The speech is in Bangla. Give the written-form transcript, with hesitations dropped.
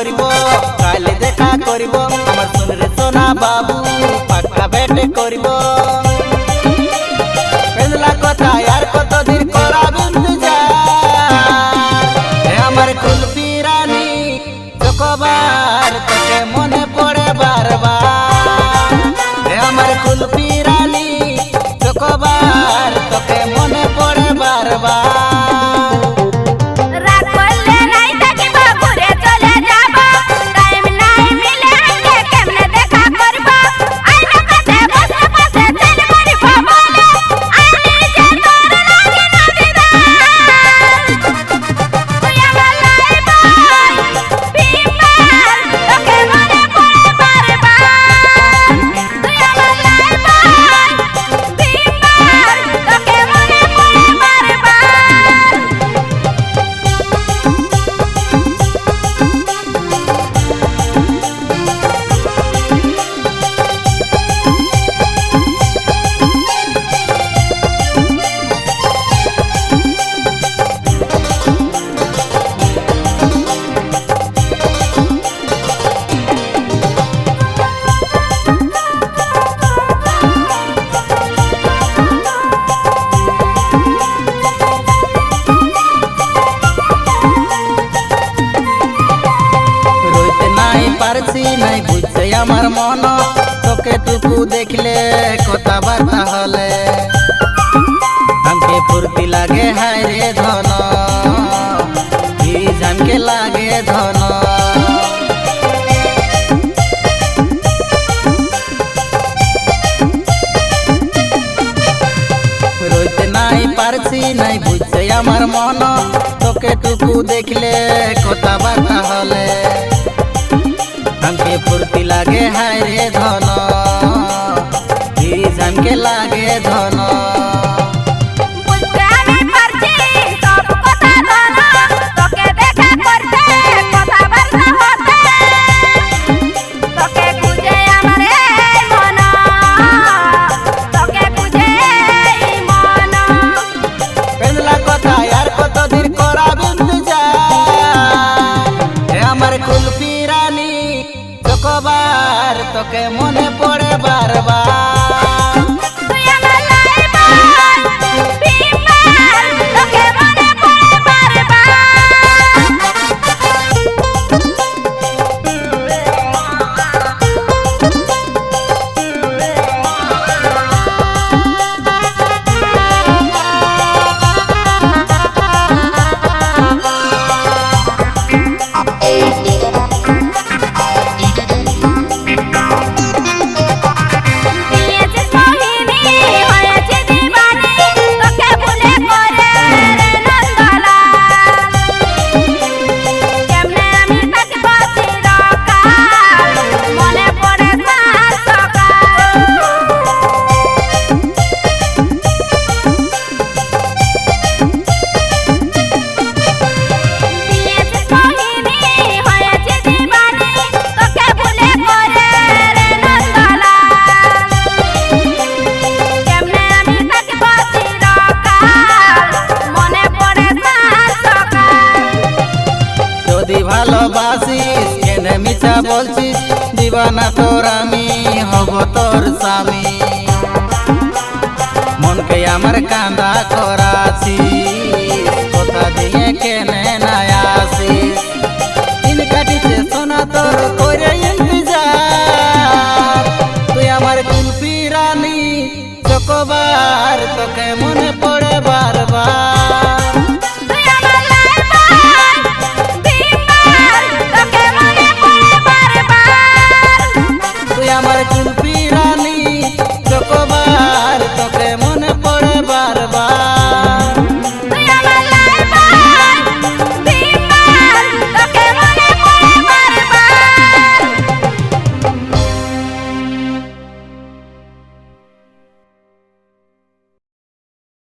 করিব কালে দেখা করিব আমার সোনরে সোনা বাবু পাক্কা বেটে করিব পেজলা কথা আর কতদিন করাবি ইন্তজার আমার কুলফি রানী চকবার তোকে মনে পড়ে বারবার আমার কুলফি রানী চকবার তোকে মনে পড়ে বারবার পারছি নাই বুঝছে আমার মন তোকে টুকু দেখলে কথাবার্তা হলে আমাকে ফুর্তি লাগে হায় রে ধন আমাকে লাগে ধন রইতে নাই পারছি নাই বুঝছে আমার মন তোকে টুকু দেখলে কথাবার্তা হলে हमके फुर्ती लागे हाय रे धन हमके लागे धन চকবার তোকে মনে পড়ে বারবার ভালোবাসিস কেনে মিছা বলছিস দিবানা তোর আমি হব তোর স্বামী মনকে আমার কান্দা